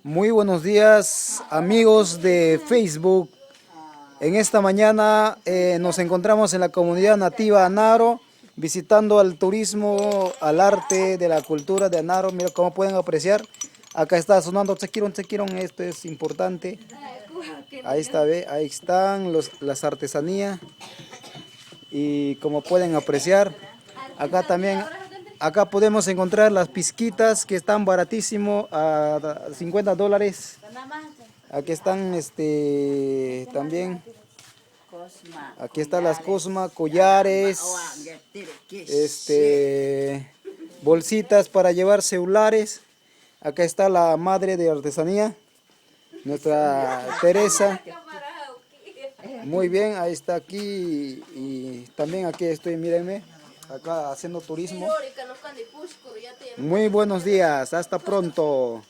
Muy buenos días, amigos de Facebook. En esta mañana nos encontramos en la comunidad nativa Anaro, visitando al turismo, al arte de la cultura de Anaro. Mira cómo pueden apreciar. Acá está sonando Tsequiron, Tsequiron, esto es importante. Ahí está, ve, ahí están las artesanías. Y como pueden apreciar, acá también, acá podemos encontrar las pizquitas que están baratísimo a $50. Aquí están también, aquí están las cosmas, collares, bolsitas para llevar celulares. Acá está la madre de artesanía, nuestra Teresa. Muy bien, ahí está aquí y también aquí estoy, mírenme, acá haciendo turismo. Muy buenos días, hasta pronto.